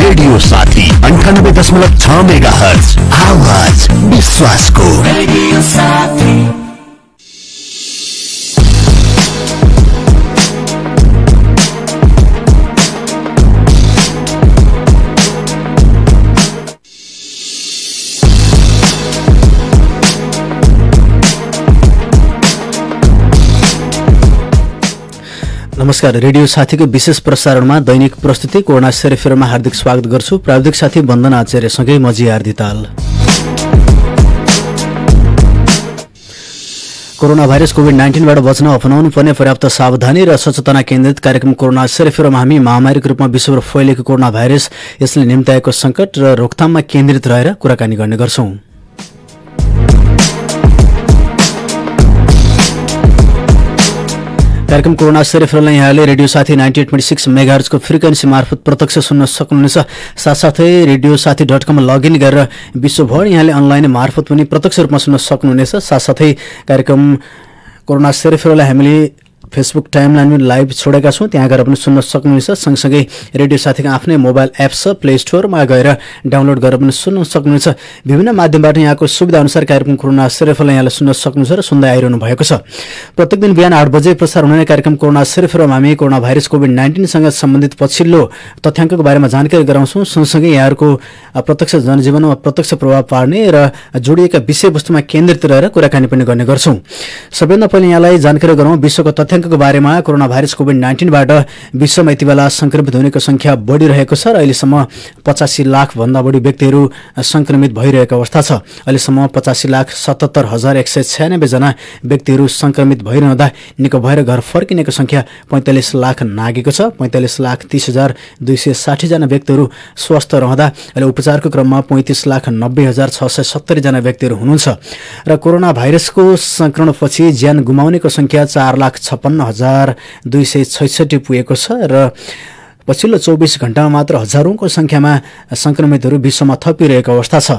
Radio साथी 98.6 megahertz आवाज विश्वासको रेडियो साथी। नमस्कार, रेडियो साथीको विशेष प्रसारणमा दैनिक प्रस्तुति कोरोना सेरेफेरमा हार्दिक स्वागत गर्छु। प्राविधिक साथी वन्दना आचार्यसँगै म जी आरदी ताल। कोरोना भाइरस कोभिड-19बाट बच्न अपनाउनु पर्ने पर्याप्त सावधानी र सचेतना केन्द्रित कार्यक्रम कोरोना सेरेफेरमा हामी महामारीको रूपमा विश्वभर फैलेको कोरोना भाइरस यसले निम्त्याएको सङ्कट र रोकथाममा केन्द्रित रहेर कुराकानी गर्ने गर्छौं। कार्यक्रम कोरोना सेरेफेरलाई यहाँले रेडियो साथी 98.6 मेगाहर्जको फ्रिक्वेन्सी मार्फत प्रत्यक्ष सुन्न सक्नुहुनेछ। साथसाथै रेडियो साथी.com लगइन गरेर विश्वभर यहाँले अनलाइन मार्फत पनि प्रत्यक्ष रूपमा सुन्न सक्नुहुनेछ। साथसाथै कार्यक्रम कोरोना सेरेफेरलाई हामीले फेसबुक टाइमलाइनमा लाइभ छोडेका छौं, त्यहाँ गएर पनि सुन्न सक्नुहुनेछ। सँगसँगै रेडियो साथीको आफ्नै मोबाइल एप छ, प्ले स्टोरमा गएर डाउनलोड गरेर पनि सुन्न सक्नुहुनेछ। विभिन्न माध्यमबाट यहाँको सुविधा अनुसार कार्यक्रम कोरोना सेरेफेरलाई यहाँले सुन्न सक्नुहुन्छ र सुन्दै आइरहनु भएको छ। प्रत्येक दिन बिहान 8 बजे प्रसार हुने कार्यक्रम कोरोना सेरेफेरमा हामी कोरोना भाइरस कोभिड-19 सँग सम्बन्धित पछिल्लो तथ्याङ्कको बारेमा जानकारी गराउँछौं। सँगसँगै यहाँहरूको प्रत्यक्ष जनजीवनमा प्रत्यक्ष प्रभाव पार्ने र जोडिएका विषयवस्तुमा केन्द्रित रहेर कुराकानी पनि गर्ने गर्छौं। सबैभन्दा पहिले यहाँलाई जानकारी गरौँ विश्वको तथ्याङ्कको बारेमा। कोरोना भाइरस कोभिड-19बाट विश्वमा यति बेला संक्रमित हुनेको संख्या बढिरहेको छ र अहिलेसम्म 85 लाख भन्दा बढी व्यक्तिहरू संक्रमित भइरहेको अवस्था छ। अहिलेसम्म 85,77,196 जना व्यक्तिहरू संक्रमित भइरहँदा निको भएर घर फर्किनेको संख्या 45 लाख नागेको छ। 45,30,260 जना व्यक्तिहरू स्वस्थ रहँदा अहिले उपचारको क्रममा 35,90,670 जना व्यक्तिहरू हुनुहुन्छ र कोरोना भाइरसको संक्रमणपछि ज्यान गुमाउनेको संख्या 4,56,266 पुगेको छ र पछिल्लो 24 घण्टामा मात्र हजारौंको संख्यामा संक्रमितहरू विश्वमा थपिरहेको अवस्था छ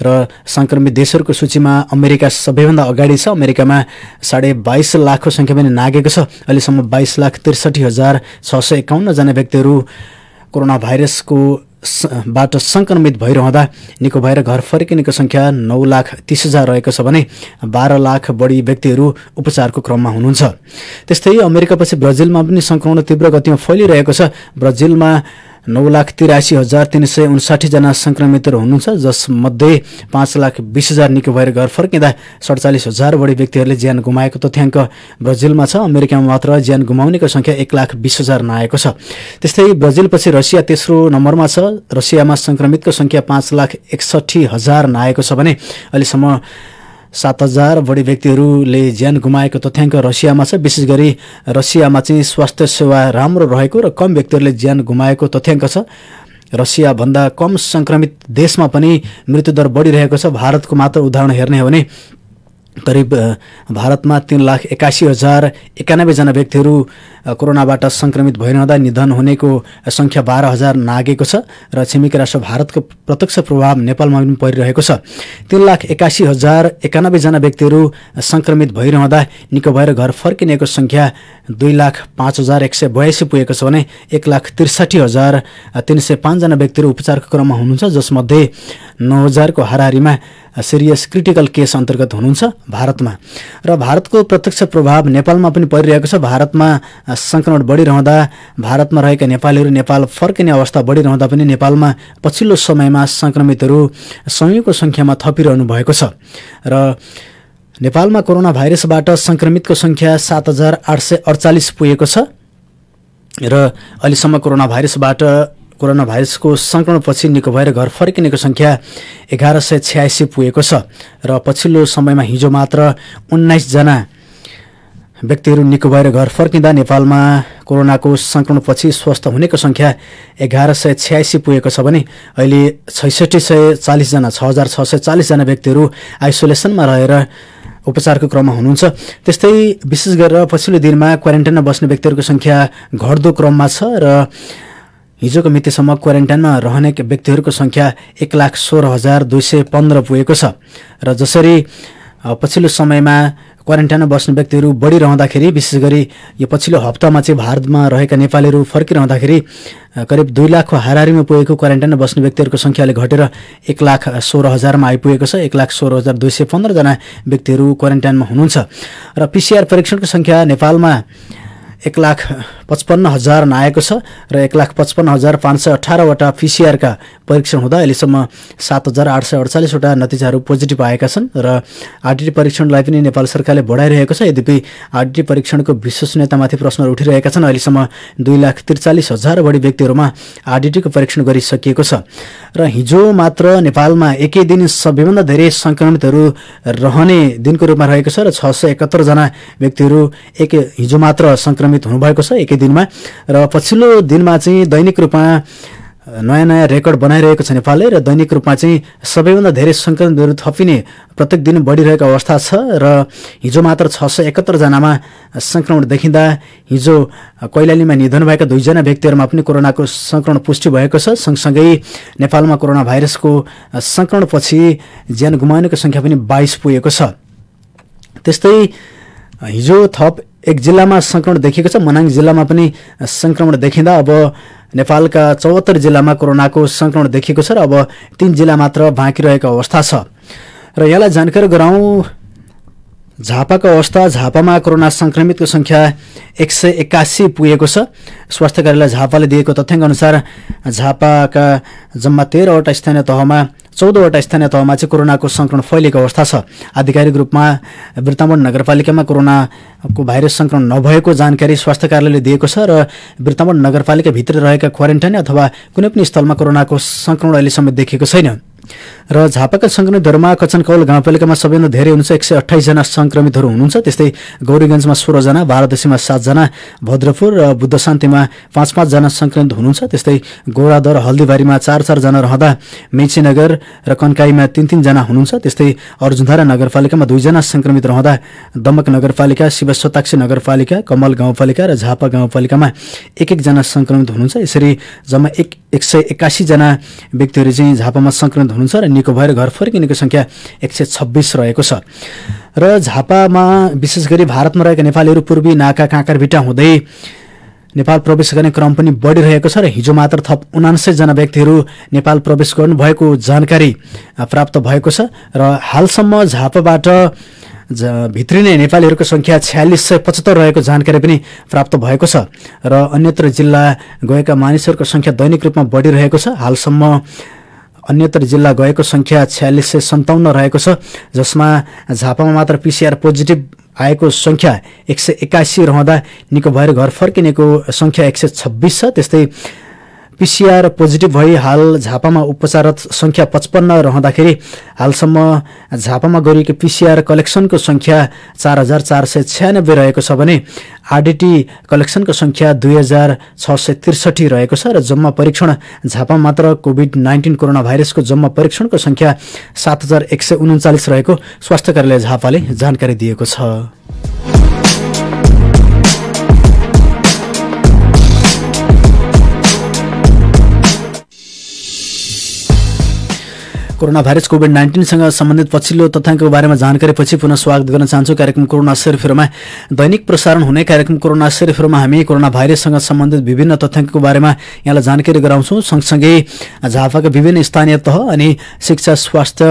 र संक्रमित देशहरूको सूचीमा अमेरिका सबैभन्दा अगाडि छ। अमेरिकामा 22.5 लाखको संख्या पनि नागेको छ। अहिलेसम्म 22,63,651 जना व्यक्तिहरू कोरोना भाइरसको बाट संक्रमित भइरहँदा निको भएर घर फर्किनेको संख्या 9,30,000 रहेको छ भने 12 लाख बढी व्यक्तिहरू उपचारको क्रममा हुनुहुन्छ। त्यस्तै अमेरिकापछि ब्राजिलमा पनि संक्रमण तीव्र गतिमा फैलिरहेको छ। ब्राजिलमा 9,83,359 जना संक्रमितहरू हुनुहुन्छ, जसमध्ये 5,20,000 निको भएर घर फर्किँदा 47,000 बढी व्यक्तिहरूले ज्यान गुमाएको तथ्याङ्क ब्राजिलमा छ। अमेरिकामा मात्र ज्यान गुमाउनेको संख्या 1,20,000 नआएको छ। त्यस्तै ब्राजिलपछि रसिया तेस्रो नम्बरमा छ। रसियामा संक्रमितको संख्या 5,61,000 नआएको छ भने अहिलेसम्म 7,000 बढी व्यक्तिहरूले ज्यान गुमाएको तथ्याङ्क रसियामा छ। विशेष गरी रसियामा चाहिँ स्वास्थ्य सेवा राम्रो रहेको र कम व्यक्तिहरूले ज्यान गुमाएको तथ्याङ्क छ। रसिया भन्दा कम संक्रमित देशमा पनि मृत्युदर बढिरहेको छ। भारतको मात्र उदाहरण हेर्ने हो भने करिब भारतमा 3,81,091 जना व्यक्तिहरू कोरोनाबाट संक्रमित भइरहँदा निधन हुनेको संख्या 12,000 नागेको छ र छिमेकी राष्ट्र भारतको प्रत्यक्ष प्रभाव नेपालमा पनि परिरहेको छ। 3,81,091 जना व्यक्तिहरू संक्रमित भइरहँदा निको भएर घर फर्किनेको संख्या 2,05,182 पुगेको छ भने 1,63,305 जना व्यक्तिहरू उपचारको क्रममा हुनुहुन्छ, जसमध्ये 9,000 को हाराहारीमा सिरियस क्रिटिकल केस अन्तर्गत हुनुहुन्छ भारतमा। र भारतको प्रत्यक्ष प्रभाव नेपालमा पनि परिरहेको छ। भारतमा संक्रमण बढिरहँदा भारतमा रहेका नेपालीहरू नेपाल फर्किने अवस्था बढिरहँदा पनि नेपालमा पछिल्लो समयमा संक्रमितहरू सयौंको संख्यामा थपिरहनु भएको छ र नेपालमा कोरोना भाइरसबाट संक्रमितको संख्या 7,848 पुगेको छ र अहिलेसम्म कोरोना भाइरसको संक्रमणपछि निको भएर घर फर्किनेको संख्या 1186 पुगेको छ र पछिल्लो समयमा हिजो मात्र 19 जना व्यक्तिहरू निको भएर घर फर्किँदा नेपालमा कोरोनाको संक्रमणपछि स्वस्थ हुनेको संख्या 1186 पुगेको छ भने अहिले 6,640 जना 6,640 जना व्यक्तिहरू आइसोलेसनमा रहेर उपचारको क्रममा हुनुहुन्छ। त्यस्तै विशेष गरेर पछिल्लो दिनमा क्वारेन्टाइनमा बस्ने व्यक्तिहरूको संख्या घट्दो क्रममा छ र हिजोको मितिसम्म क्वारेन्टाइनमा रहने व्यक्तिहरूको संख्या 1,16,215 पुगेको छ र जसरी पछिल्लो समयमा क्वारेन्टाइनमा बस्ने व्यक्तिहरू बढिरहँदाखेरि विशेष गरी यो पछिल्लो हप्तामा चाहिँ भारतमा रहेका नेपालीहरू फर्किरहँदाखेरि करिब 2 लाखको हाराहारीमा पुगेको क्वारेन्टाइनमा बस्ने व्यक्तिहरूको सङ्ख्याले घटेर 1,16,000मा आइपुगेको छ। 1,16,215 जना व्यक्तिहरू क्वारेन्टाइनमा हुनुहुन्छ र PCR परीक्षणको सङ्ख्या नेपालमा 1,55,000 नआएको छ र 1,55,518 वटा PCR का परीक्षण हुँदा अहिलेसम्म 7,848 वटा नतिजाहरू पोजिटिभ आएका छन् र आरटीटी परीक्षणलाई पनि नेपाल सरकारले बढाइरहेको छ। यद्यपि आरटीटी परीक्षणको विश्वसनीयतामाथि प्रश्नहरू उठिरहेका छन्। अहिलेसम्म 2,43,000 बढी व्यक्तिहरूमा आरटीटीको परीक्षण गरिसकिएको छ र हिजो मात्र नेपालमा एकै दिन सबैभन्दा धेरै संक्रमितहरू रहने दिनको रूपमा रहेको छ र 671 जना व्यक्तिहरू हिजो मात्र संक्रमित हुनुभएको छ एकै दिनमा र पछिल्लो दिनमा चाहिँ दैनिक रूपमा नयाँ रेकर्ड बनाइरहेको छ नेपालले र दैनिक रूपमा चाहिँ सबैभन्दा धेरै संक्रमितहरू थपिने प्रत्येक दिन बढिरहेको अवस्था छ र हिजो मात्र 671 जनामा संक्रमण देखिँदा हिजो कैलालीमा निधन भएका 2 जना व्यक्तिहरूमा पनि कोरोनाको संक्रमण पुष्टि भएको छ। सँगसँगै नेपालमा कोरोना भाइरसको संक्रमणपछि ज्यान गुमाउनेको संख्या पनि 22 पुगेको छ। त्यस्तै हिजो थप एक जिल्लामा संक्रमण देखिएको छ। मनाङ जिल्लामा पनि संक्रमण देखिँदा अब नेपालका 74 जिल्लामा कोरोनाको संक्रमण देखिएको छ र अब 3 जिल्ला मात्र बाँकी रहेको अवस्था छ। र यहाँलाई जानकारी गराउँ झापाको अवस्था। झापामा कोरोना संक्रमितको संख्या 181 पुगेको छ। स्वास्थ्य कार्यालय झापाले दिएको तथ्याङ्क अनुसार झापाका जम्मा 13 वटा स्थानीय तहमा 14 वटा स्थानीय तहमा चाहिँ कोरोनाको संक्रमण फैलिएको अवस्था छ। आधिकारिक रूपमा बिर्तामोड नगरपालिकामा कोरोनाको भाइरस संक्रमण नभएको जानकारी स्वास्थ्य कार्यालयले दिएको छ र बिर्तामोड नगरपालिकाभित्र रहेका क्वारेन्टाइन अथवा कुनै पनि स्थलमा कोरोनाको संक्रमण अहिलेसम्म देखिएको छैन। र झापाका संक्रमितहरूमा कचनकौल गाउँपालिकामा सबैभन्दा धेरै हुनुहुन्छ 128 जना संक्रमितहरू हुनुहुन्छ। त्यस्तै गौरीगञ्जमा 16 जना, बारादशीमा 7 जना, भद्रपुर र बुद्ध शान्तिमा 5-5 जना संक्रमित हुनुहुन्छ। त्यस्तै गोरादर हल्दीबारीमा 4-4 जना रहँदा मेचीनगर र कन्काईमा 3-3 जना हुनुहुन्छ। त्यस्तै अर्जुनधारा नगरपालिकामा 2 जना संक्रमित रहँदा दमक नगरपालिका, शिवशताक्षी नगरपालिका, कमल गाउँपालिका र झापा गाउँपालिकामा 1-1 जना संक्रमित हुनुहुन्छ। यसरी जम्मा 181 जना व्यक्तिहरू चाहिँ झापामा संक्रमित हुनुहुन्छ र निको भएर घर फर्किनेको संख्या 126 रहेको छ। र झापामा विशेष गरी भारतमा रहेका नेपालीहरू पूर्वी नाका काँकरभिटा हुँदै नेपाल प्रवेश गर्ने क्रम पनि बढिरहेको छ र हिजो मात्र थप 79 जना व्यक्तिहरू नेपाल प्रवेश गर्नुभएको जानकारी प्राप्त भएको छ र हालसम्म झापाबाट भित्रिने नेपालीहरूको संख्या 4675 रहेको जानकारी पनि प्राप्त भएको छ र अन्यत्र जिल्ला गएका मानिसहरूको संख्या दैनिक रूपमा बढिरहेको छ। हालसम्म अन्यत्र जिल्ला गएको संख्या 4657 रहेको छ, जसमा झापामा मात्र PCR पोजिटिभ आएको संख्या 181 रहँदा निको भएर घर फर्किनेको संख्या 126 छ। त्यस्तै PCR पोजिटिभ भई हाल झापामा उपचाररत संख्या 55 रहँदाखेरि हालसम्म झापामा गरिएको PCR कलेक्सनको संख्या 4496 रहेको छ भने आरटीटी कलेक्सनको संख्या 2663 रहेको छ र जम्मा परीक्षण झापामा मात्र कोभिड-19 कोरोना भाइरसको जम्मा परीक्षणको संख्या 7139 रहेको स्वास्थ्य कार्यालय झापाले जानकारी दिएको छ। कोरोना भाइरस कोभिड-19 सँग सम्बन्धित पछिल्लो तथ्याङ्कको बारेमा जानकारी पछि पुनः स्वागत गर्न चाहन्छु। कार्यक्रम कोरोना सेरोफेरोमा दैनिक प्रसारण हुने कार्यक्रम कोरोना सेरोफेरोमा हामी कोरोना भाइरससँग सम्बन्धित विभिन्न तथ्याङ्कको बारेमा यहाँलाई जानकारी गराउँछौँ। सँगसँगै झापाका विभिन्न स्थानीय तह अनि शिक्षा, स्वास्थ्य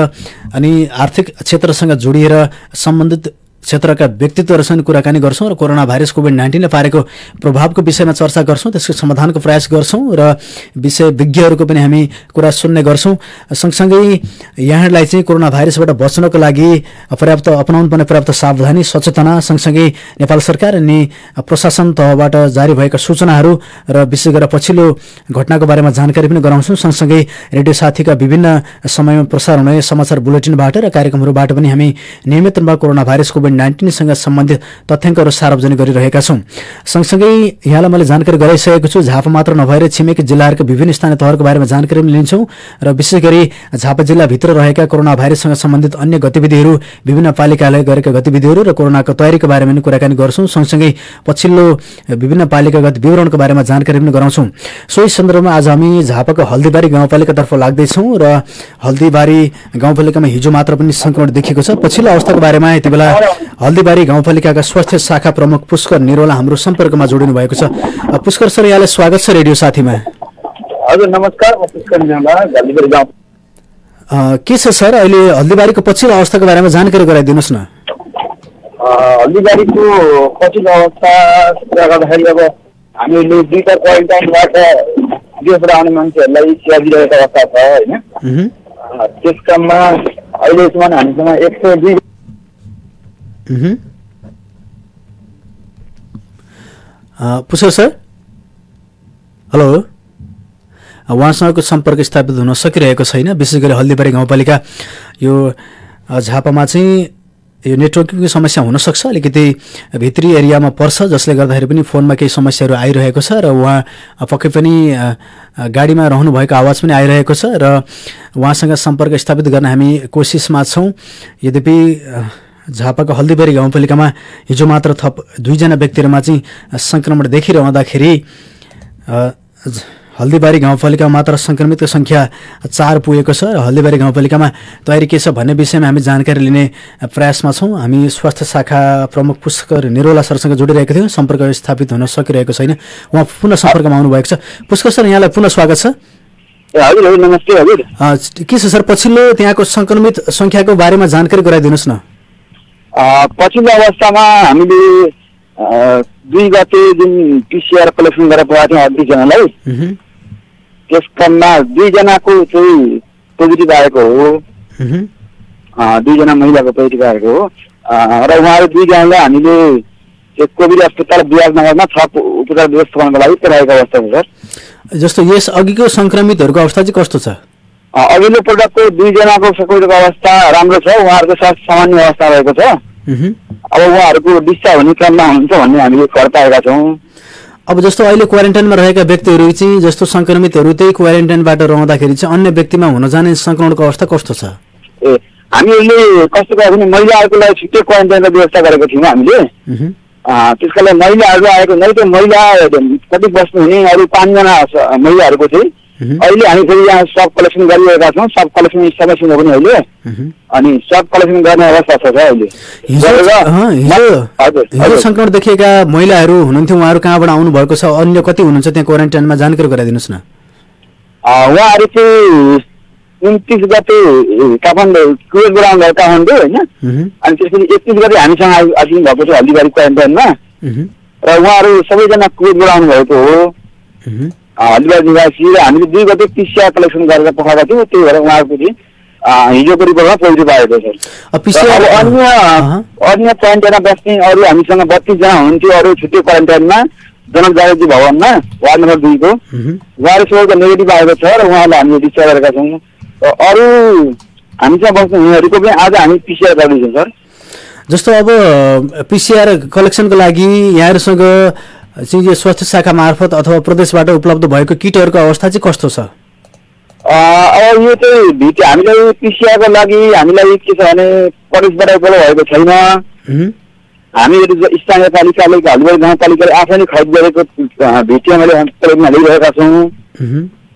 अनि आर्थिक क्षेत्रसँग जोडिएर सम्बन्धित क्षेत्रका व्यक्तित्वहरूसँग कुराकानी गर्छौँ र कोरोना भाइरस कोभिड-19ले पारेको प्रभावको विषयमा चर्चा गर्छौँ, त्यसको समाधानको प्रयास गर्छौँ र विषय विज्ञहरूको पनि हामी कुरा सुन्ने गर्छौँ। सँगसँगै यहाँहरूलाई चाहिँ कोरोना भाइरसबाट बच्नको लागि अपनाउनुपर्ने पर्याप्त सावधानी, सचेतना, सँगसँगै नेपाल सरकार अनि प्रशासन तहबाट जारी भएका सूचनाहरू र विशेष गरेर पछिल्लो घटनाको बारेमा जानकारी पनि गराउँछौँ। सँगसँगै रेडियो साथीका विभिन्न समयमा प्रसारण हुने समाचार बुलेटिनबाट र कार्यक्रमहरूबाट पनि हामी नियमित रूपमा कोरोना भाइरस कोभिड-19 सँग सम्बन्धित तथ्याङ्कहरू सार्वजनिक गरिरहेका छौँ। सँगसँगै यहाँलाई मैले जानकारी गराइसकेको छु, झापा मात्र नभएर छिमेकी जिल्लाहरूका विभिन्न स्थानीय तहहरूको बारेमा जानकारी पनि लिन्छौँ र विशेष गरी झापा जिल्लाभित्र रहेका कोरोना भाइरससँग सम्बन्धित अन्य गतिविधिहरू, विभिन्न पालिकाले गरेका गतिविधिहरू र कोरोनाको तयारीको बारेमा पनि कुराकानी गर्छौँ। सँगसँगै पछिल्लो विभिन्न पालिकागत विवरणको बारेमा जानकारी पनि गराउँछौँ। सोही सन्दर्भमा आज हामी झापाको हल्दीबारी गाउँपालिकातर्फ लाग्दैछौँ र हल्दीबारी गाउँपालिकामा हिजो मात्र पनि संक्रमण देखिएको छ। पछिल्लो अवस्थाको बारेमा यति बेला हल्दीबारी गाउँपालिकाका स्वास्थ्य शाखा प्रमुख पुष्कर निरोला हाम्रो सम्पर्कमा जोडिनु भएको छ। पुष्कर सर, यहाँलाई स्वागत छ रेडियो साथीमा। हजुर नमस्कार, म पुष्कर निरोला, हल्दीबारी गाउँ। के छ सर अहिले हल्दीबारीको पछिल्लो अवस्थाको बारेमा जानकारी गराइदिनुहोस् न। हल्दीबारीको पछिल्लो अवस्था गर्दाखेरि अब हामीले 2टा क्वारेन्टाइनबाट विदेशबाट आउने मान्छेहरूलाई सेवा दिइरहेको अवस्था छ होइन। त्यस क्रममा अहिलेसम्म हामीसँग 102 पुष्कर सर, हेलो, उहाँसँगको सम्पर्क स्थापित हुन सकिरहेको छैन। विशेष गरी हल्दीबारी गाउँपालिका यो झापामा चाहिँ यो नेटवर्किङको समस्या हुनसक्छ, अलिकति भित्री एरियामा पर्छ, जसले गर्दाखेरि पनि फोनमा केही समस्याहरू आइरहेको छ र उहाँ पक्कै पनि गाडीमा रहनुभएको आवाज पनि आइरहेको छ र उहाँसँग सम्पर्क स्थापित गर्न हामी कोसिसमा छौँ। यद्यपि झापाको हल्दीबारी गाउँपालिकामा हिजो मात्र थप 2 जना व्यक्तिहरूमा चाहिँ सङ्क्रमण देखिरहँदाखेरि हल्दीबारी गाउँपालिकामा मात्र सङ्क्रमितको सङ्ख्या 4 पुगेको छ र हल्दीबारी गाउँपालिकामा तयारी के छ भन्ने विषयमा हामी जानकारी लिने प्रयासमा छौँ। हामी स्वास्थ्य शाखा प्रमुख पुष्कर निरोला सरसँग जोडिरहेका थियौँ, सम्पर्क स्थापित हुन सकिरहेको छैन, उहाँ पुनः सम्पर्कमा आउनुभएको छ। पुष्कर सर, यहाँलाई पुनः स्वागत छ। हजुर नमस्ते। हजुर के छ सर पछिल्लो त्यहाँको सङ्क्रमित सङ्ख्याको बारेमा जानकारी गराइदिनुहोस् न। पछिल्लो अवस्थामा हामीले 2 गते जुन PCR कलेक्सन गरेर पठाएको थियौँ 28 जनालाई, त्यस क्रममा 2 जनाको चाहिँ पोजिटिभ आएको हो। 2 जना महिलाको पोजिटिभ आएको हो र उहाँहरू 2 जनालाई हामीले कोभिड अस्पताल विराटनगरमा थप उपचार व्यवस्थापनको लागि पठाएको अवस्था छ सर। जस्तो यस अघिको सङ्क्रमितहरूको अवस्था चाहिँ कस्तो छ? अघिल्लो पटकको 2 जनाको सङ्क्रमितको अवस्था राम्रो छ, उहाँहरूको स्वास्थ्य सामान्य अवस्था रहेको छ। अब उहाँहरूको डिस्चार्ज हुने क्रममा हुनुहुन्छ भन्ने हामीले खबर पाएका छौँ। अब जस्तो अहिले क्वारेन्टाइनमा रहेका व्यक्तिहरू चाहिँ जस्तो सङ्क्रमितहरू त्यही क्वारेन्टाइनबाट रहँदाखेरि चाहिँ अन्य व्यक्तिमा हुन जाने सङ्क्रमणको अवस्था कस्तो छ? हामीले कस्तो गर्यो भने महिलाहरूको लागि छुट्टै क्वारेन्टाइनको व्यवस्था गरेको थियौँ हामीले। त्यसका लागि महिलाहरू आएको नै त्यो महिला कति बस्नुहुने अरू 5 जना महिलाहरूको चाहिँ अहिले हामी फेरि यहाँ सब कलेक्सन गरिरहेका छौँ। सब कलेक्सन समस्या पनि अहिले अनि सब कलेक्सन गर्ने अवस्था छ अहिले। हिजो सङ्क्रमण देखिएका महिलाहरू हुनुहुन्थ्यो, उहाँहरू कहाँबाट आउनु भएको छ, अन्य कति हुनुहुन्छ त्यहाँ क्वारेन्टाइनमा, जानकारी गराइदिनुहोस् न। उहाँहरू चाहिँ 29 गते काठमाडौँ कुवेतबाट आउनुभयो काठमाडौँ होइन, अनि त्यसपछि 31 गते हामीसँग आइदिनु भएको छ हल्दीबारी क्वारेन्टाइनमा र उहाँहरू सबैजना कुवेतबाट आउनुभएको हो हल्दीबारी निवासी र हामीले 2 गते PCR कलेक्सन गरेर पठाएका थियौँ। त्यही भएर उहाँहरूको चाहिँ हिजोको रिपोर्टमा पोजिटिभ आएको छ। अन्य क्वारेन्टाइनमा बस्ने अरू हामीसँग 32 जना हुनुहुन्थ्यो अरू छुट्टै क्वारेन्टाइनमा जनक जागृति भवनमा वार्ड नम्बर 2 को, उहाँहरू सबैको नेगेटिभ आएको छ र उहाँहरूलाई हामीले डिस्चार्ज गरेका छौँ। अरू हामीसँग बस्ने हुनेहरूको पनि आज हामी PCR गर्दैछौँ सर। जस्तो अब PCR कलेक्सनको लागि यहाँहरूसँग चाहिँ स्वास्थ्य शाखा मार्फत अथवा प्रदेशबाट उपलब्ध भएको किटहरूको अवस्था चाहिँ कस्तो छ? अब यो चाहिँ हामीलाई PCR को लागि हामीलाई के छ भने प्रदेशबाट उपलब्ध भएको छैन। हामीहरू स्थानीय पालिकाले हल्दीबारी गाउँपालिकाले आफैले खरिद गरेको भिटिएमले प्रयोगमा ल्याइरहेका छौँ।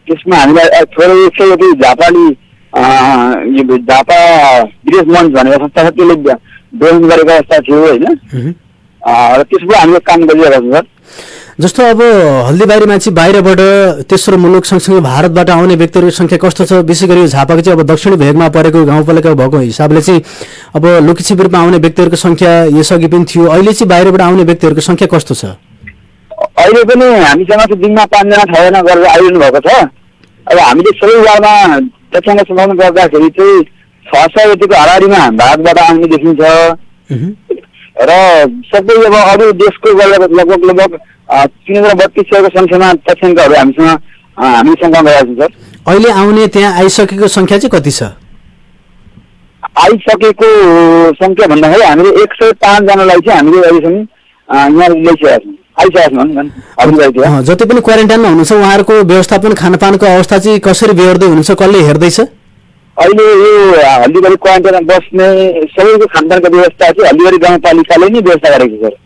त्यसमा हामीलाई थोरै 100 झापाली झापा विदेश मञ्च भनेको संस्था छ, त्यसले डोनेट गरेको अवस्था थियो होइन, र त्यसबाट हामीले काम गरिरहेका छौँ सर। जस्तो अब हल्दीबारीमा चाहिँ बाहिरबाट तेस्रो मुलुक सँगसँगै भारतबाट आउने व्यक्तिहरूको सङ्ख्या कस्तो छ? विशेष गरी झापाको चाहिँ अब दक्षिणी भेगमा परेको गाउँपालिका भएको हिसाबले चाहिँ अब लोकशिविरमा आउने व्यक्तिहरूको सङ्ख्या यसअघि पनि थियो, अहिले चाहिँ बाहिरबाट आउने व्यक्तिहरूको सङ्ख्या कस्तो छ? अहिले पनि हामीसँग चाहिँ दिनमा 5 जना 6 जना गरेर आइरहनु भएको छ। अब हामीले सबै वार्डमा तथ्याङ्क सुनाउनु पर्दाखेरि चाहिँ 600 जतिको हाराहारीमा भारतबाट आउने देखिन्छ र सबै अब अरू देशको लगभग 332 सङ्ख्यामा तथ्याङ्कहरू हामीसँग गएको छ सर। अहिले आउने त्यहाँ आइसकेको सङ्ख्या चाहिँ कति छ? आइसकेको सङ्ख्या भन्दाखेरि हामीले 105 जनालाई चाहिँ हामीले अहिलेसम्म यहाँ ल्याइसकेका छौँ, आइसकेका छौँ। जति पनि क्वारेन्टाइनमा हुनुहुन्छ उहाँहरूको व्यवस्थापन खानपानको अवस्था चाहिँ कसरी बेहोर्दै हुनुहुन्छ, कसले हेर्दैछ? अहिले यो हल्दीबारी क्वारेन्टाइनमा बस्ने सबैको खानपानको व्यवस्था चाहिँ हल्दीबारी गाउँपालिकाले नै व्यवस्था गरेको छ सर।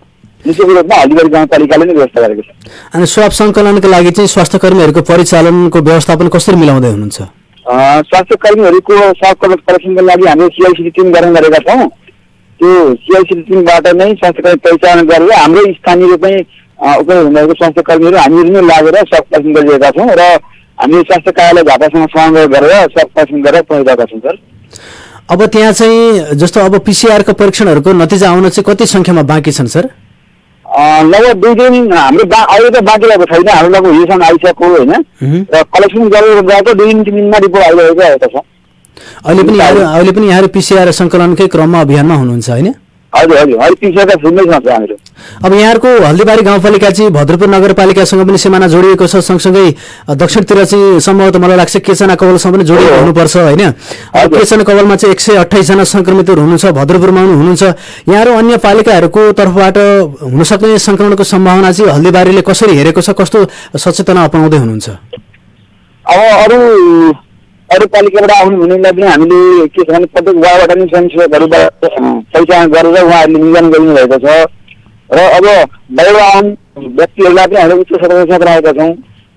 निश्चित रूपमा हल्दीबारी गाउँपालिकाले नै व्यवस्था गरेको छ। अनि स्वाब सङ्कलनको लागि चाहिँ स्वास्थ्य कर्मीहरूको परिचालनको व्यवस्थापन कसरी मिलाउँदै हुनुहुन्छ? स्वास्थ्य कर्मीहरूको स्वाब कलेक्सनको लागि हामीले CICD टिम गठन गरेका छौँ त्यो सिआइसी टिमबाट नै स्वास्थ्यकर्मी पहिचान गरेर हाम्रो स्थानीय रूपमै उपयोग हुनुभएको स्वास्थ्यकर्मीहरू हामीहरू नै लागेर स्वयं गरिरहेका छौँ र हामी स्वास्थ्य कार्यालय झापासँग समन्वय गरेर स्वयं गरेर पठाइरहेका छौँ सर। अब त्यहाँ चाहिँ जस्तो अब पिसिआरको परीक्षणहरूको नतिजा आउन चाहिँ कति सङ्ख्यामा बाँकी छन् सर? लगभग 2 दिन हाम्रो अहिले त बाँकी रहेको छैन, हाम्रो लगभग हिजोसम्म आइसक्यो होइन, र कलेक्सन गरेर गएको 2 दिन 3 दिनमा रिपोर्ट आइरहेको छ। अहिले पनि यहाँहरू पिसिआर सङ्कलनकै क्रममा अभियानमा हुनुहुन्छ होइन? हजुर हजुर, अहिले पिसिआर सुन्दै छ हामीहरू। अब यहाँहरूको हल्दीबारी गाउँपालिका चाहिँ भद्रपुर नगरपालिकासँग पनि सिमाना जोडिएको छ, सँगसँगै दक्षिणतिर चाहिँ सम्भवतः मलाई लाग्छ केचना कवलसँग पनि जोडिएको हुनुपर्छ होइन? केचना कवलमा चाहिँ 128 जना सङ्क्रमितहरू हुनुहुन्छ, भद्रपुरमा पनि हुनुहुन्छ। यहाँहरू अन्य पालिकाहरूको तर्फबाट हुनसक्ने सङ्क्रमणको सम्भावना चाहिँ हल्दीबारीले कसरी हेरेको छ, कस्तो सचेतना अपनाउँदै हुनुहुन्छ? अब अरू पालिकाबाट आउनु हुनेलाई पनि हामीले के छ भने प्रत्येक वार्डबाट नै स्वयंसेवकहरूबाट पहिचान गरेर उहाँहरूले निगरानी गरिनु भएको छ र अब बाहिर आउने व्यक्तिहरूलाई पनि हामीले उच्च सतर्कता राखेका छौँ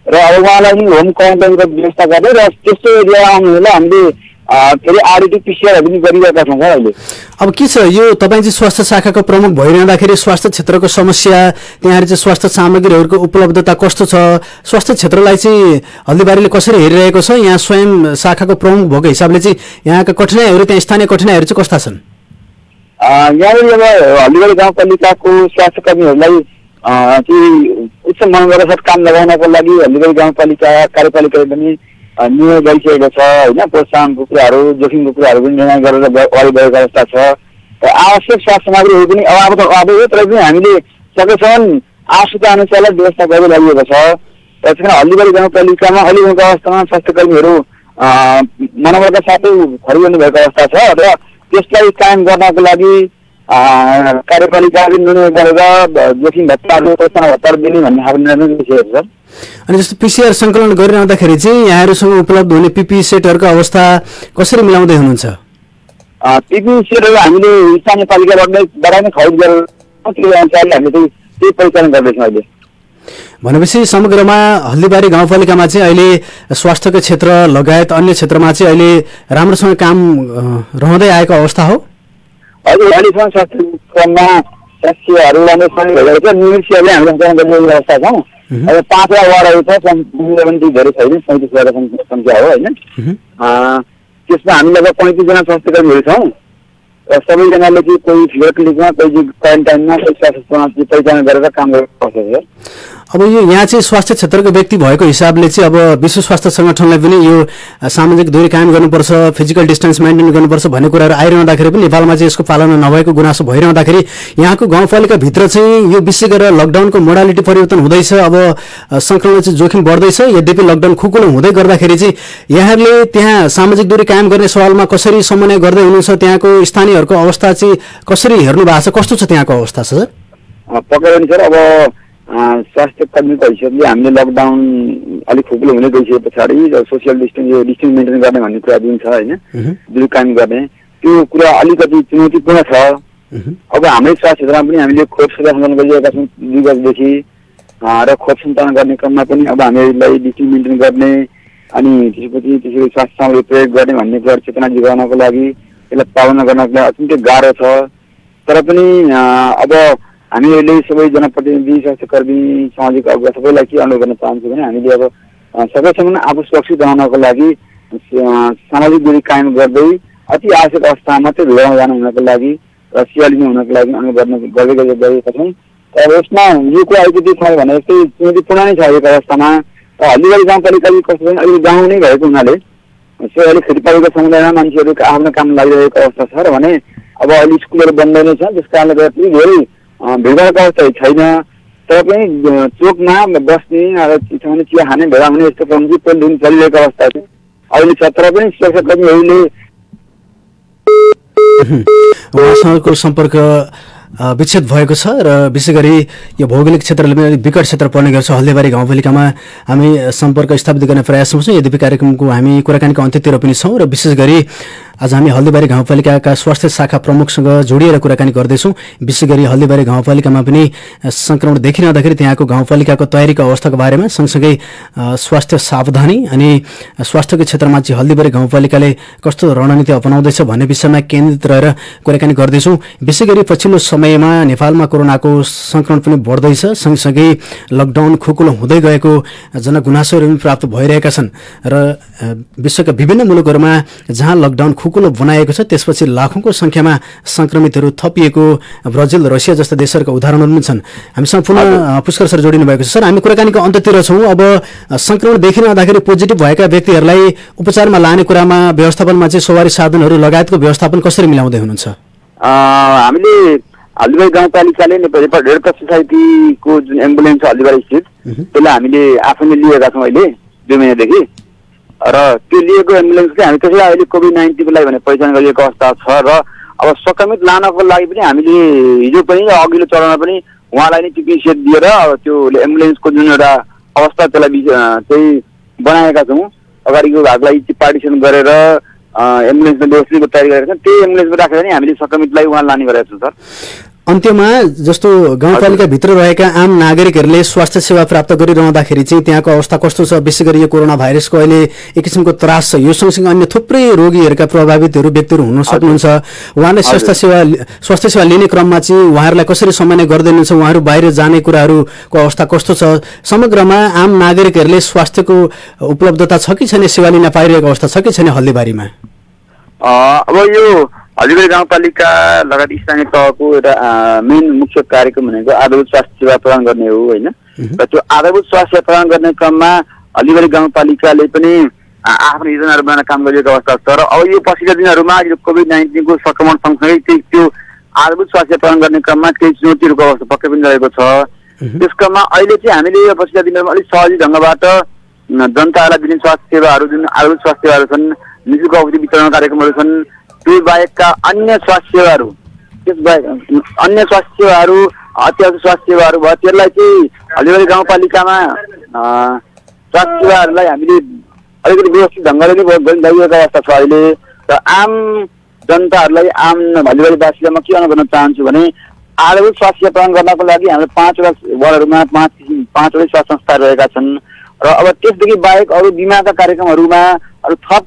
र अब उहाँलाई पनि होम क्वारेन्टाइनको व्यवस्था गर्ने र त्यस्तो एरिया आउनेहरूलाई हामीले फेरि आरटी पिसिआर पनि गरिरहेका छौँ अहिले। अब के छ यो तपाईँ चाहिँ स्वास्थ्य शाखाको प्रमुख भइरहँदाखेरि स्वास्थ्य क्षेत्रको समस्या, त्यहाँ चाहिँ स्वास्थ्य सामग्रीहरूको उपलब्धता कस्तो छ, स्वास्थ्य क्षेत्रलाई चाहिँ हल्दीबारीले कसरी हेरिरहेको छ, यहाँ स्वयं शाखाको प्रमुख भएको हिसाबले चाहिँ यहाँका कठिनाइहरू, त्यहाँ स्थानीय कठिनाइहरू चाहिँ कस्ता छन्? यहाँनिर अब हल्दीबारी गाउँपालिकाको स्वास्थ्य कर्मीहरूलाई उच्च मनोबलका साथ काम लगाउनको लागि हल्दीबारी गाउँपालिका कार्यपालिकाले पनि निर्णय गरिसकेको छ होइन। प्रोत्साहनको कुराहरू, जोखिमको कुराहरू पनि निर्णय गरेर अगाडि बढेको अवस्था छ र आवश्यक स्वास्थ्य सामग्रीहरू पनि अभाव त अभाव हो, तर पनि हामीले सकेसम्म आवश्यकता अनुसारलाई व्यवस्था गर्दै लगिएको छ। त्यसकारण हल्दीबारी गाउँपालिकामा अहिलेको अवस्थामा स्वास्थ्यकर्मीहरू मनोबलका साथै फर्किनु भएको अवस्था छ र त्यसलाई कायम गर्नको लागि कार्यपालिकाले निर्णय गरेर जोखिम भत्ताहरू, प्रोत्साहन भत्ताहरू दिने भन्ने खालको निर्णय लिइसकेको छ। अनि जस्तो पिसिआर सङ्कलन गरिरहँदाखेरि चाहिँ यहाँहरूसँग उपलब्ध हुने पिपी सेटहरूको अवस्था कसरी मिलाउँदै हुनुहुन्छ? पिपी सेटहरू हामीले स्थानीय पालिकाबाट नै खरिद गरेर त्यो अनुसारले हामीले त्यही परिचालन गर्दैछौँ अहिले। भनेपछि समग्रमा हल्दीबारी गाउँपालिकामा चाहिँ अहिले स्वास्थ्यको क्षेत्र लगायत अन्य क्षेत्रमा चाहिँ अहिले राम्रोसँग काम रहँदै आएको अवस्था हो? हजुर, अहिलेसम्म स्वास्थ्य क्रममा स्वास्थ्यहरूलाई नै सहयोग भइरहेको छ। नियमित सेवाले हामीले सञ्चालन गरिरहेको अवस्था छौँ। अब 5वटा वार्डहरू छ, पनि धेरै छैन, 35वटा सङ्ख्या हो होइन। त्यसमा हामी लगभग 35 जना स्वास्थ्यकर्मीहरू छौँ र सबैजनाले चाहिँ कोही फिभर क्लिनिकमा, कोही क्वारेन्टाइनमा, कोही स्वास्थ्य पहिचान गरेर काम गरिरहेको छ। अब यो यहाँ चाहिँ स्वास्थ्य क्षेत्रको व्यक्ति भएको हिसाबले चाहिँ अब विश्व स्वास्थ्य सङ्गठनलाई पनि यो सामाजिक दूरी कायम गर्नुपर्छ, फिजिकल डिस्टेन्स मेन्टेन गर्नुपर्छ भन्ने कुराहरू आइरहँदाखेरि पनि नेपालमा चाहिँ यसको पालना नभएको गुनासो भइरहँदाखेरि यहाँको गाउँपालिकाभित्र चाहिँ यो विशेष गरेर लकडाउनको मोडालिटी परिवर्तन हुँदैछ, अब सङ्क्रमण चाहिँ जोखिम बढ्दैछ। यद्यपि लकडाउन खुकुलो हुँदै गर्दाखेरि चाहिँ यहाँहरूले त्यहाँ सामाजिक दूरी कायम गर्ने सवालमा कसरी समन्वय गर्दै हुनुहुन्छ? त्यहाँको स्थानीयहरूको अवस्था चाहिँ कसरी हेर्नु भएको छ, कस्तो छ त्यहाँको अवस्था सर? पक्कै पनि सर, अब स्वास्थ्य कर्मीको हैसियतले हामीले लकडाउन अलिक खुकुलो हुने गइसके पछाडि सोसियल डिस्टेन्स मेन्टेन गर्ने भन्ने कुरा जुन छ होइन, दूरी कायम गर्ने, त्यो कुरा अलिकति चुनौतीपूर्ण छ। अब हाम्रै स्वास्थ्य क्षेत्रमा पनि हामीले खोप सञ्चालन गरिरहेका छौँ 2 गतेदेखि र खोप सञ्चालन गर्ने क्रममा पनि अब हामीलाई डिस्टेन्स मेन्टेन गर्ने अनि त्यसपछि त्यसरी स्वास्थ्य सामग्री प्रयोग गर्ने भन्ने कुरा चेतना जगाउनको लागि, यसलाई पालना गर्नको लागि अत्यन्तै गाह्रो छ। तर पनि अब हामीले सबै जनप्रतिनिधि, स्वास्थ्यकर्मी, सामाजिक अगुवा सबैलाई के अनुरोध गर्न चाहन्छु भने हामीले अब सबैसँग आफू सुरक्षित रहनको लागि सामाजिक दूरी कायम गर्दै अति आवश्यक अवस्थामा मात्रै भिडमा जानु हुनको लागि र सियालिने हुनको लागि अनुरोध गर्दै गएका छौँ। अब यसमा यो कुरा अलिकति छ भने यस्तै चुनौतीपूर्ण नै छ अहिलेको अवस्थामा। हल्दीबारी गाउँपालिकाले कस्तो भने अहिले गाउँ नै भएको हुनाले अहिले खेतीपातीको समुदायमा मान्छेहरू आफ्नो काम लागिरहेको अवस्था छ र भने अब अहिले स्कुलहरू बन्द नै छ, त्यस कारणले गर्दा धेरै भिडभाडको अवस्था छैन। तर पनि चोकमा बस्ने भने चिया खाने, भेला हुने यस्तो क्रम चाहिँ पहिलो दिन चलिरहेको अवस्था छ अहिले छ। तर पनि सुरक्षाकर्मीहरूले उहाँसँगको सम्पर्क विच्छेद भएको छ र विशेष गरी यो भौगोलिक क्षेत्रले पनि अलिक विकट क्षेत्र पर्ने गर्छ। हल्दीबारी गाउँपालिकामा हामी सम्पर्क स्थापित गर्ने प्रयासमा छौँ। यद्यपि कार्यक्रमको हामी कुराकानीको अन्त्यतिर पनि छौँ र विशेष गरी आज हामी हल्दीबारी गाउँपालिकाका स्वास्थ्य शाखा प्रमुखसँग जोडिएर कुराकानी गर्दैछौँ। विशेष गरी हल्दीबारी गाउँपालिकामा पनि संक्रमण देखिरहँदाखेरि त्यहाँको गाउँपालिकाको तयारीको अवस्थाको बारेमा सँगसँगै स्वास्थ्य सावधानी अनि स्वास्थ्यको क्षेत्रमा चाहिँ हल्दीबारी गाउँपालिकाले कस्तो रणनीति अपनाउँदैछ भन्ने विषयमा केन्द्रित रहेर कुराकानी गर्दैछौँ। विशेष गरी पछिल्लो समयमा नेपालमा कोरोनाको संक्रमण पनि बढ्दैछ, सँगसँगै लकडाउन खुकुलो हुँदै गएको जनगुनासोहरू पनि प्राप्त भइरहेका छन् र विश्वका विभिन्न मुलुकहरूमा जहाँ लकडाउन खुकुलो बनाएको छ त्यसपछि लाखौंको संख्यामा संक्रमितहरू थपिएको ब्राजिल, रसिया जस्ता देशहरूका उदाहरणहरू पनि छन्। हामीसँग पुनः पुष्कर सर जोडिनु भएको छ। सर, हामी कुराकानीको अन्त्यतिर छौँ। अब संक्रमण देखिरहँदाखेरि पोजिटिभ भएका व्यक्तिहरूलाई उपचारमा लाने कुरामा व्यवस्थापनमा चाहिँ सवारी साधनहरू लगायतको व्यवस्थापन कसरी मिलाउँदै हुनुहुन्छ? हामीले हल्दीबारी गाउँपालिकाले नेपाली रेड क्रस सोसाइटीको जुन एम्बुलेन्स छ हल्दीबारी स्थित त्यसलाई हामीले आफैले लिएका छौँ अहिले 2 महिनादेखि। र त्यो लिएको एम्बुलेन्स चाहिँ हामी त्यसलाई अहिले कोभिड-19 को लागि भने पहिचान गरिएको अवस्था छ र अब संक्रमित लानको लागि पनि हामीले हिजो पनि र अघिल्लो चरणमा पनि उहाँलाई नै टिपी सेट दिएर अब त्यो एम्बुलेन्सको जुन एउटा अवस्था त्यसलाई चाहिँ बनाएका छौँ। अगाडिको भागलाई पार्टिसन गरेर एम्बुलेन्समा व्यवस्थित तयारी गरेका छौँ। त्यही एम्बुलेन्समा राखेर नै हामीले संक्रमितलाई उहाँ लाने गरेका छौँ। सर, अन्त्यमा जस्तो गाउँपालिकाभित्र रहेका आम नागरिकहरूले स्वास्थ्य सेवा प्राप्त गरिरहँदाखेरि चाहिँ त्यहाँको अवस्था कस्तो छ? विशेष गरी यो कोरोना भाइरसको अहिले एक किसिमको त्रास छ, यो सँगसँगै अन्य थुप्रै रोगीहरूका प्रभावितहरू व्यक्तिहरू हुन सक्नुहुन्छ। उहाँले स्वास्थ्य सेवा लिने क्रममा चाहिँ उहाँहरूलाई कसरी समन्वय गर्दैनुहुन्छ? उहाँहरू बाहिर जाने कुराहरूको अवस्था कस्तो छ? समग्रमा आम नागरिकहरूले स्वास्थ्यको उपलब्धता छ कि छैन, सेवा लिन पाइरहेको अवस्था छ कि छैन हल्दीबारीमा? अब यो हल्दीबारी गाउँपालिका लगायत स्थानीय तहको एउटा मेन मुख्य कार्यक्रम भनेको आधारभूत स्वास्थ्य सेवा प्रदान गर्ने हो होइन। र त्यो आधारभूत स्वास्थ्य सेवा प्रदान गर्ने क्रममा हल्दीबारी गाउँपालिकाले पनि आफ्नो योजनाहरू बनाएर काम गरिरहेको अवस्था छ। र अब यो पछिल्लो दिनहरूमा यो कोभिड-19 को संक्रमण सँगसँगै त्यो आधारभूत स्वास्थ्य सेवा प्रदान गर्ने क्रममा केही चुनौतीहरूको अवस्था पक्कै पनि रहेको छ। त्यस क्रममा अहिले चाहिँ हामीले यो पछिल्लो दिनहरूमा अलिक सहजी ढङ्गबाट जनतालाई दिने स्वास्थ्य सेवाहरू जुन आधारभूत स्वास्थ्य सेवाहरू छन्, निशुल्क औषधि वितरण कार्यक्रमहरू छन्, त्यो बाहेकका अन्य स्वास्थ्य सेवाहरू अन्य स्वास्थ्य सेवाहरू अत्यावश्यक स्वास्थ्य सेवाहरू भयो त्यसलाई चाहिँ हल्दीबारी गाउँपालिकामा स्वास्थ्य सेवाहरूलाई हामीले अलिकति व्यवस्थित ढङ्गले नै गरिरहेको अवस्था छ अहिले। र आम जनताहरूलाई आम हल्दीबारीवासीलाई म के अनुरोध गर्न चाहन्छु भने आधारभूत स्वास्थ्य सेवा प्रदान गर्नको लागि हाम्रो 5वटा वार्डहरूमा 5वटै स्वास्थ्य संस्थाहरू रहेका छन्। र अब त्यसदेखि बाहेक अरू बिमाका कार्यक्रमहरूमा अरू थप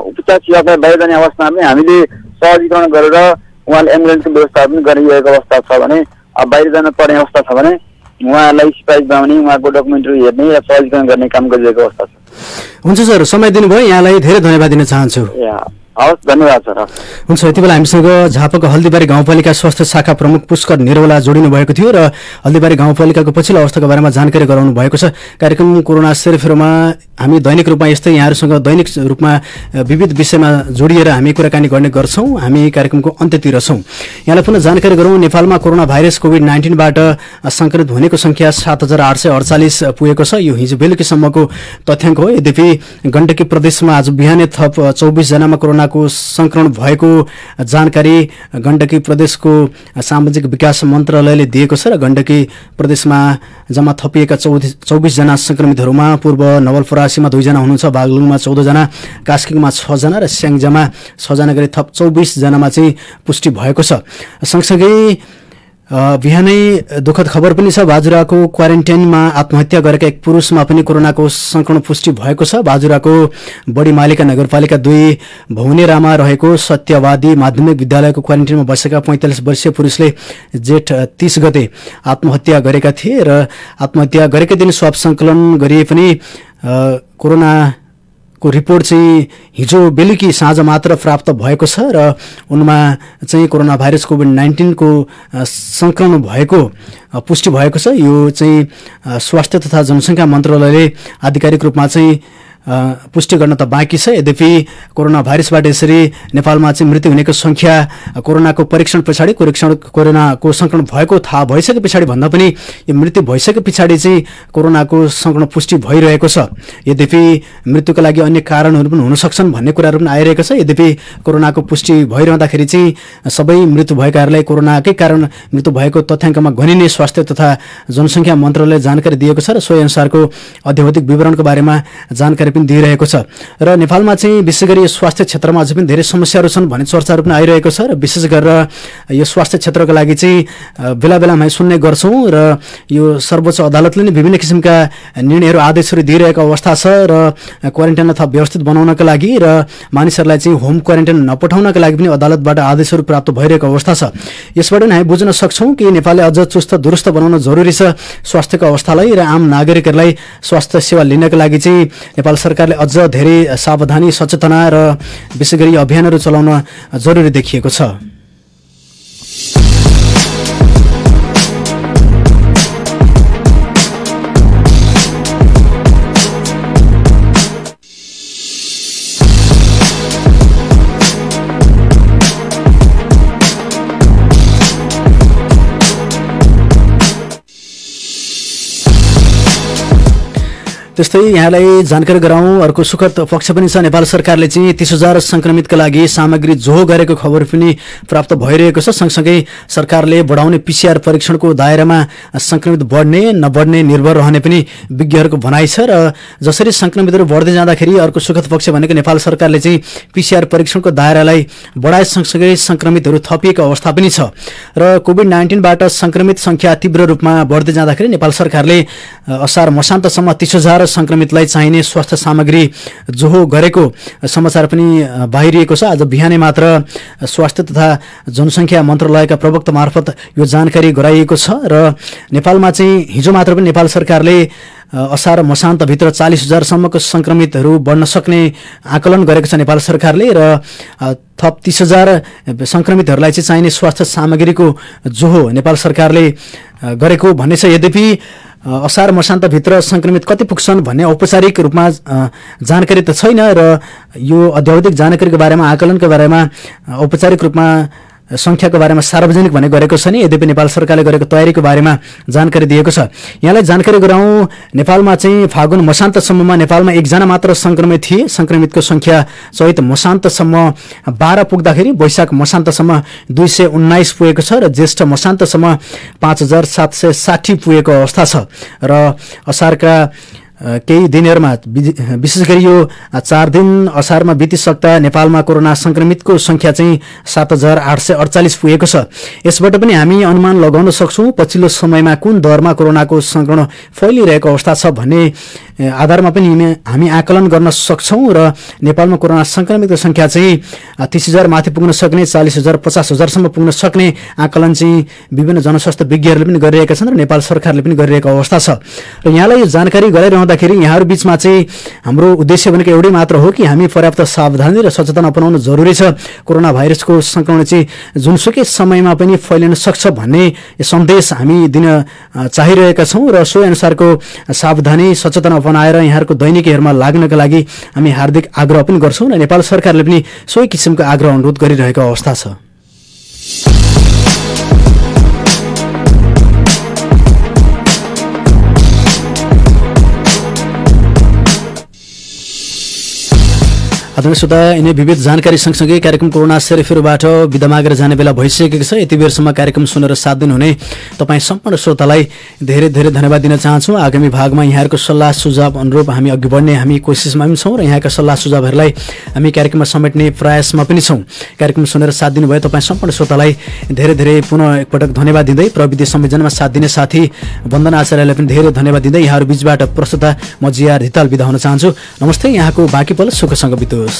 उपचार सेवाका बाहिर जाने अवस्थामा पनि हामीले सहजीकरण गरेर उहाँले एम्बुलेन्सको व्यवस्था पनि गरिरहेको अवस्था छ भने बाहिर जान पर्ने अवस्था छ भने उहाँलाई सिपाही बनाउने, उहाँको डकुमेन्टहरू हेर्ने र सहजीकरण गर्ने काम गरिरहेको अवस्था छ। हुन्छ सर, समय दिनुभयो, यहाँलाई धेरै धन्यवाद दिन चाहन्छु। हवस्, धन्यवाद सर। हुन्छ, यति बेला हामीसँग झापाको हल्दीबारी गाउँपालिका स्वास्थ्य शाखा प्रमुख पुष्कर निरौला जोडिनु भएको थियो र हल्दीबारी गाउँपालिकाको पछिल्लो अवस्थाको बारेमा जानकारी गराउनु भएको छ। कार्यक्रम कोरोना सेरोफेरोमा हामी दैनिक रूपमा यस्तै यहाँहरूसँग दैनिक रूपमा विविध विषयमा जोडिएर हामी कुराकानी गर्ने गर्छौँ। हामी कार्यक्रमको अन्त्यतिर छौँ। यहाँलाई पुनः जानकारी गरौँ, नेपालमा कोरोना भाइरस कोभिड-19बाट संक्रमित हुनेको संख्या 7,848 पुगेको छ। यो हिजो बेलुकीसम्मको तथ्याङ्क हो। यद्यपि गण्डकी प्रदेशमा आज बिहानै थप 24 जनामा कोरोनाको संक्रमण भएको जानकारी गण्डकी प्रदेशको सामाजिक विकास मन्त्रालयले दिएको छ। र गण्डकी प्रदेशमा जम्मा थपिएका 24 जना संक्रमितहरूमा पूर्व नवलपरासीमा 2 जना हुनुहुन्छ, बागलुङमा 14 जना, कास्किङमा 6 जना र स्याङ्जामा 6 जना गरी थप 24 जनामा चाहिँ पुष्टि भएको छ। सँगसँगै बिहानै दुःखद खबर पनि छ। बाजुराको क्वारेन्टाइनमा आत्महत्या गरेका एक पुरुषमा पनि कोरोनाको संक्रमण पुष्टि भएको छ। बाजुराको बडी मालिका नगरपालिका 2 भौनेरामा रहेको सत्यवादी माध्यमिक विद्यालयको क्वारेन्टाइनमा बसेका 45 वर्षीय पुरुषले जेठ 30 गते आत्महत्या गरेका थिए र आत्महत्या गरेकै दिन स्वाब सङ्कलन गरिए पनि कोरोना को रिपोर्ट चाहिँ हिजो बेलुकी साँझ मात्र प्राप्त भएको छ र उनमा चाहिँ कोरोना भाइरस कोभिड-19 को संक्रमण भएको पुष्टि भएको छ। यो चाहिँ स्वास्थ्य तथा जनसङ्ख्या मन्त्रालयले आधिकारिक रूपमा चाहिँ पुष्टि गर्न त बाँकी छ। यद्यपि कोरोना भाइरसबाट यसरी नेपालमा चाहिँ मृत्यु हुनेको संख्या कोरोनाको परीक्षण पछाडि कोरोनाको संक्रमण भएको थाहा भइसके पछाडि भन्दा पनि यो मृत्यु भइसके पछाडि चाहिँ कोरोनाको संक्रमण पुष्टि भइरहेको छ। यद्यपि मृत्युका लागि अन्य कारणहरू पनि हुन सक्छन् भन्ने कुराहरू पनि आइरहेको छ। यद्यपि कोरोनाको पुष्टि भइरहँदाखेरि चाहिँ सबै मृत्यु भएकाहरूलाई कोरोनाकै कारण मृत्यु भएको तथ्याङ्कमा गनिने स्वास्थ्य तथा जनसङ्ख्या मन्त्रालयले जानकारी दिएको छ र सोही अनुसारको अद्यावधिक विवरणको बारेमा जानकारी पनि दिइरहेको छ। र नेपालमा चाहिँ विशेष गरी स्वास्थ्य क्षेत्रमा अझै पनि धेरै समस्याहरू छन् भन्ने चर्चाहरू पनि आइरहेको छ। र विशेष गरेर यो स्वास्थ्य क्षेत्रको लागि चाहिँ बेला बेलामा सुन्ने गर्छौँ र यो सर्वोच्च अदालतले नै विभिन्न किसिमका निर्णयहरू आदेशहरू दिइरहेको अवस्था छ र क्वारेन्टाइनलाई थप व्यवस्थित बनाउनका लागि र मानिसहरूलाई चाहिँ होम क्वारेन्टाइन नपठाउनका लागि पनि अदालतबाट आदेशहरू प्राप्त भइरहेको अवस्था छ। यसबाट नै हामी बुझ्न सक्छौँ कि नेपालले अझ चुस्त दुरुस्त बनाउन जरुरी छ स्वास्थ्यको अवस्थालाई र आम नागरिकहरूलाई स्वास्थ्य सेवा लिनका लागि चाहिँ नेपाल सरकारले अझ धेरै सावधानी सचेतना र विशेष गरी अभियानहरू चलाउन जरुरी देखिएको छ। त्यस्तै यहाँलाई जानकारी गराउँ अर्को सुखद पक्ष पनि छ। नेपाल सरकारले चाहिँ 30,000 संक्रमितका लागि सामग्री जोहो गरेको खबर पनि प्राप्त भइरहेको छ। सँगसँगै सरकारले बढाउने PCR परीक्षणको दायरामा संक्रमित बढ्ने नबढ्ने निर्भर रहने पनि विज्ञहरूको भनाइ छ। र जसरी संक्रमितहरू बढ्दै जाँदाखेरि अर्को सुखद पक्ष भनेको नेपाल सरकारले चाहिँ PCR परीक्षणको दायरालाई बढाए सँगसँगै संक्रमितहरू थपिएको अवस्था पनि छ। र कोभिड-19बाट संक्रमित संख्या तीव्र रूपमा बढ्दै जाँदाखेरि नेपाल सरकारले असार मसान्तसम्म 30,000 संक्रमितलाई चाहिने स्वास्थ्य सामग्री जोहो गरेको समाचार पनि बाहिरिएको छ। आज बिहानै मात्र स्वास्थ्य तथा जनसङ्ख्या मन्त्रालयका प्रवक्ता मार्फत यो जानकारी गराइएको छ। र नेपालमा चाहिँ हिजो मात्र पनि नेपाल सरकारले असार मसान्तभित्र 40,000 सम्मको संक्रमितहरू बढ्न सक्ने आकलन गरेको छ नेपाल सरकारले। र थप 30,000 संक्रमितहरूलाई चाहिँ चाहिने स्वास्थ्य सामग्रीको जोहो नेपाल सरकारले गरेको भन्ने छ। यद्यपि असार मसान्तभित्र संक्रमित कति पुग्छन् भन्ने औपचारिक रूपमा जानकारी त छैन र यो अद्यावधिक जानकारीको बारेमा आकलनको बारेमा औपचारिक रूपमा संख्याको बारेमा सार्वजनिक भन्ने गरेको छ नि। यद्यपि नेपाल सरकारले गरेको तयारीको बारेमा जानकारी दिएको छ। यहाँलाई जानकारी गराउँ नेपालमा चाहिँ फागुन मसान्तसम्ममा नेपालमा 1 जना मात्र संक्रमित थिए। संक्रमितको संख्या चैत मसान्तसम्म 12 पुग्दाखेरि वैशाख मसान्तसम्म 219 पुगेको छ र ज्येष्ठ मसान्तसम्म 5,760 पुगेको अवस्था छ। र असारका केही दिनहरुमा विशेष गरी यो 4 दिन असारमा बितिसक्दा नेपालमा कोरोना संक्रमितको संख्या चाहिँ 7,848 पुगेको छ। यसबाट पनि हामी अनुमान लगाउन सक्छौं पछिल्लो समयमा कुन दरमा कोरोनाको संक्रमण फैलिरहेको अवस्था छ भन्ने आधारमा पनि हामी आकलन गर्न सक्छौं र नेपालमा कोरोना संक्रमितको संख्या चाहिँ 30,000 माथि पुग्न सक्ने 40,000 50,000 सम्म पुग्न सक्ने आकलन चाहिँ विभिन्न जनस्वास्थ्य विज्ञहरूले पनि गरिरहेका छन् र नेपाल सरकारले पनि गरिरहेको अवस्था छ। र यहाँलाई यो जानकारी गराइरहँदाखेरि यहाँहरु बीचमा चाहिँ हाम्रो उद्देश्य भनेको एउटै मात्र हो कि हामी पर्याप्त सावधानी र सचेतना अपनाउन जरुरी छ। कोरोना भाइरसको संक्रमण चाहिँ जुनसुकै समयमा पनि फैलिन सक्छ भन्ने सन्देश हामी दिन चाहिरहेका छौं र सोही अनुसारको सावधानी सचेतना अपनाएर यहाँहरुको दैनिकीहरुमा लाग्नका लागि हामी हार्दिक आग्रह पनि गर्छौं र नेपाल सरकारले पनि सोही किसिमको आग्रह अनुरोध गरिरहेको अवस्था छ। आदरणीय श्रोता यिनै विविध जानकारी सँगसँगै कार्यक्रम कोरोना सेरोफेरोबाट बिदा मागेर जाने बेला भइसकेको छ। यति बेरसम्म कार्यक्रम सुनेर साथ दिनुहुने तपाईँ सम्पूर्ण श्रोतालाई धेरै धेरै धन्यवाद दिन चाहन्छु। आगामी भागमा यहाँहरूको सल्लाह सुझाव अनुरूप हामी अघि बढ्ने हामी कोसिसमा पनि छौँ र यहाँका सल्लाह सुझावहरूलाई हामी कार्यक्रममा समेट्ने प्रयासमा पनि छौँ। कार्यक्रम सुनेर साथ दिनुभयो तपाईँ सम्पूर्ण श्रोतालाई धेरै धेरै पुनः एकपटक धन्यवाद दिँदै प्रविधि संयोजनमा साथ दिने साथी वन्दना आचार्यलाई पनि धेरै धन्यवाद दिँदै यहाँहरू बीचबाट प्रस्तुता म जिया धिताल बिदा हुन चाहन्छु। नमस्ते। यहाँको बाँकी पल सुखसँग बितोस्।